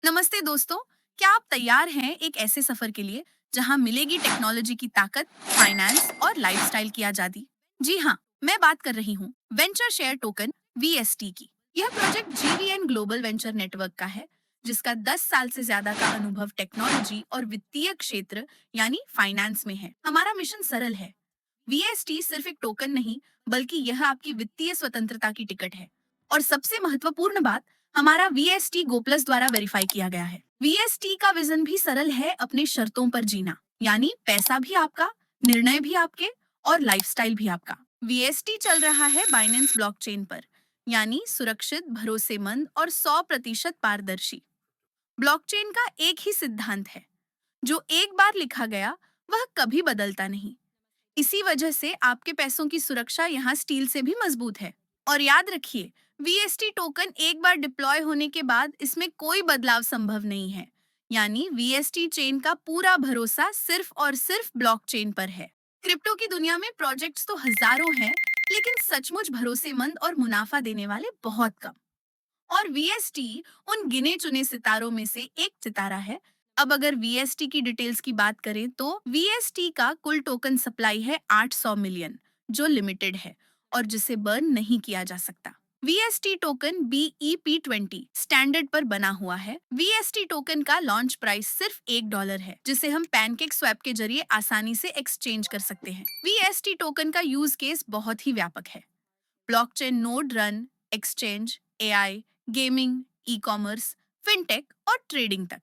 नमस्ते दोस्तों। क्या आप तैयार हैं एक ऐसे सफर के लिए जहां मिलेगी टेक्नोलॉजी की ताकत, फाइनेंस और लाइफस्टाइल की आजादी? जी हाँ, मैं बात कर रही हूँ वेंचर शेयर टोकन वीएसटी की। यह project GVN global venture network का है, जिसका 10 साल से ज्यादा का अनुभव टेक्नोलॉजी और वित्तीय क्षेत्र यानी फाइनेंस में है। हमारा मिशन सरल है। वीएसटी सिर्फ एक टोकन नहीं, बल्कि यह आपकी वित्तीय स्वतंत्रता की टिकट है। और सबसे महत्वपूर्ण बात, हमारा वीएसटी गोप्लस द्वारा वेरीफाई किया गया है। वीएसटी का विजन भी सरल है, अपने शर्तों पर जीना, यानी पैसा भी आपका, निर्णय भी आपके और लाइफस्टाइल भी आपका। वीएसटी चल रहा है बाइनेंस ब्लॉकचेन पर, यानी सुरक्षित, भरोसेमंद और 100% पारदर्शी। ब्लॉकचेन का एक ही सिद्धांत है, जो एक बार लिखा गया वह कभी बदलता नहीं। इसी वजह से आपके पैसों की सुरक्षा यहाँ स्टील से भी मजबूत है। और याद रखिए, वीएसटी टोकन एक बार डिप्लॉय होने के बाद इसमें कोई बदलाव संभव नहीं है। यानी वीएसटी चेन का पूरा भरोसा सिर्फ और सिर्फ ब्लॉकचेन पर है। क्रिप्टो की दुनिया में प्रोजेक्ट्स तो हजारों हैं, लेकिन सचमुच भरोसेमंद और मुनाफा देने वाले बहुत कम। और वीएसटी उन गिने चुने सितारों में से एक सितारा है। अब अगर वीएसटी की डिटेल्स की बात करें तो वीएसटी का कुल टोकन सप्लाई है 800 मिलियन, जो लिमिटेड है और जिसे बर्न नहीं किया जा सकता। वीएसटी टोकन BEP20 स्टैंडर्ड पर बना हुआ है। वीएसटी टोकन का लॉन्च प्राइस सिर्फ $1 है, जिसे हम पैनकेक स्वैप के जरिए आसानी से एक्सचेंज कर सकते हैं। वीएसटी टोकन का यूज केस बहुत ही व्यापक है। Blockchain node run, exchange, AI, gaming, e commerce, fintech और ट्रेडिंग तक।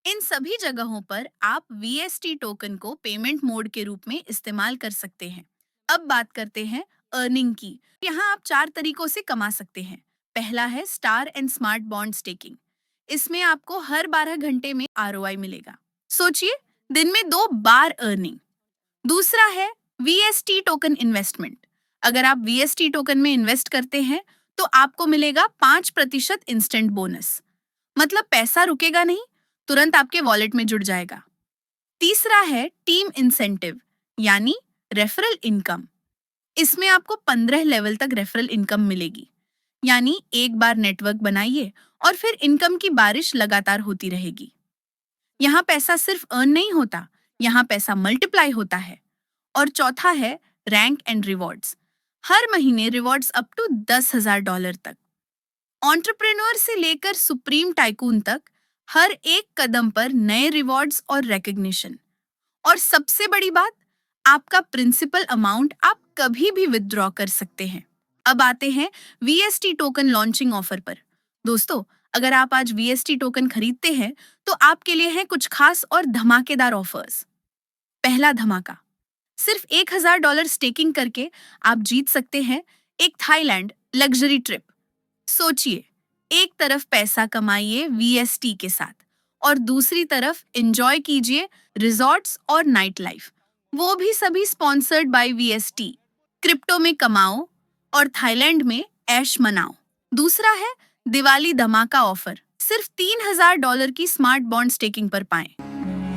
इन सभी जगहों पर आप वीएसटी टोकन को पेमेंट मोड के रूप में इस्तेमाल कर सकते हैं। अब बात करते हैं अर्निंग की। यहाँ आप 4 तरीकों से कमा सकते हैं। पहला है star and smart bond staking. इसमें आपको हर 12 घंटे में आरओआई मिलेगा। सोचिए, दिन में 2 बार अर्निंग। दूसरा है वीएसटी टोकन इन्वेस्टमेंट। अगर आप वीएसटी टोकन में इन्वेस्ट करते हैं तो आपको मिलेगा 5% इंस्टेंट बोनस। मतलब पैसा रुकेगा नहीं, तुरंत आपके वॉलेट में जुड़ जाएगा। तीसरा है टीम इंसेंटिव, यानी रेफरल इनकम। इसमें आपको 15 लेवल तक रेफरल इनकम मिलेगी। यानी एक बार नेटवर्क बनाइए और फिर इनकम की बारिश लगातार होती रहेगी। यहाँ पैसा सिर्फ अर्न नहीं होता, यहाँ पैसा मल्टीप्लाई होता है। और चौथा है रैंक एंड रिवॉर्ड्स। हर महीने रिवॉर्ड्स अप टू $10,000 तक। एंटरप्रेन्योर से लेकर सुप्रीम टाइकून तक, हर एक कदम पर नए रिवॉर्ड्स और रिकॉग्निशन। और सबसे बड़ी बात, आपका प्रिंसिपल अमाउंट आप कभी भी विथड्रॉ कर सकते हैं। अब आते हैं वीएसटी टोकन लॉन्चिंग ऑफर पर। दोस्तों, अगर आप आज वीएसटी टोकन खरीदते हैं तो आपके लिए हैं कुछ खास और धमाकेदार ऑफर्स। पहला धमाका, सिर्फ $1,000 स्टेकिंग करके आप जीत सकते हैं एक थाईलैंड लग्जरी ट्रिप। सोचिए, एक तरफ पैसा कमाइए वीएसटी के साथ और दूसरी तरफ एंजॉय कीजिए रिजॉर्ट्स और नाइट लाइफ, वो भी सभी स्पॉन्सर्ड बाय वीएसटी। क्रिप्टो में कमाओ और थाईलैंड में ऐश मनाओ। दूसरा है दिवाली धमाका ऑफर। सिर्फ $3,000 की स्मार्ट बॉन्ड स्टेकिंग पर पाएं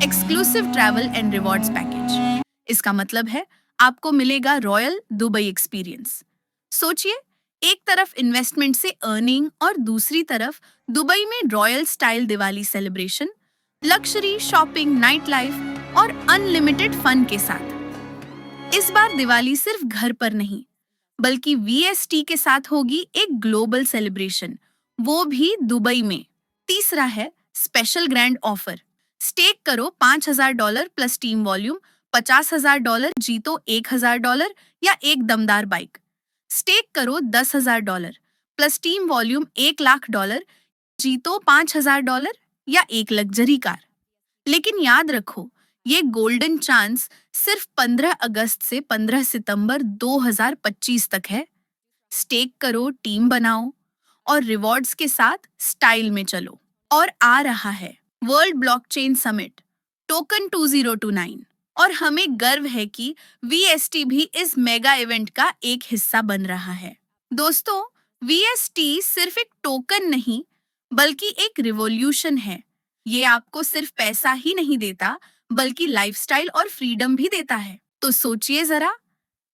exclusive travel and rewards package. इसका मतलब है आपको मिलेगा रॉयल दुबई एक्सपीरियंस। सोचिए, एक तरफ इन्वेस्टमेंट से अर्निंग और दूसरी तरफ दुबई में royal style Diwali celebration, luxury shopping, night life और अनलिमिटेड फन के साथ। इस बार दिवाली सिर्फ घर पर नहीं, बल्कि वीएसटी के साथ होगी एक ग्लोबल सेलिब्रेशन, वो भी दुबई में। तीसरा है स्पेशल ग्रैंड ऑफर। स्टेक करो $5,000 प्लस टीम वॉल्यूम, $50,000 जीतो $1,000 या एक दमदार बाइक। स्टेक करो $10,000 प्लस टीम वॉल्यूम $1,00,000, जीतो $5,000 या एक लग्जरी कार। लेकिन याद रखो, ये गोल्डन चांस सिर्फ 15 अगस्त से 15 सितंबर 2025 तक है। स्टेक करो, टीम बनाओ और रिवॉर्ड्स के साथ स्टाइल में चलो। और आ रहा है वर्ल्ड ब्लॉकचेन समिट टोकन 2029, और हमें गर्व है कि वीएसटी भी इस मेगा इवेंट का एक हिस्सा बन रहा है। दोस्तों, वीएसटी सिर्फ एक टोकन नहीं, बल्कि एक रिवॉल्यूशन है। ये आपको सिर्फ पैसा ही नहीं देता, बल्कि लाइफस्टाइल और फ्रीडम भी देता है। तो सोचिए जरा,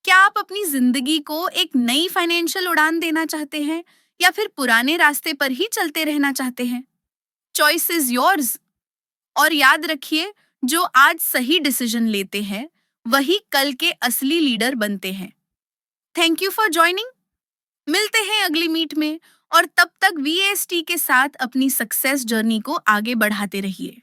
क्या आप अपनी जिंदगी को एक नई फाइनेंशियल उड़ान देना चाहते हैं या फिर पुराने रास्ते पर ही चलते रहना चाहते हैं? Choice is yours. और याद रखिए, जो आज सही डिसीजन लेते हैं वही कल के असली लीडर बनते हैं। Thank you for joining. मिलते हैं अगली मीट में, और तब तक वीएसटी के साथ अपनी सक्सेस जर्नी को आगे बढ़ाते रहिए।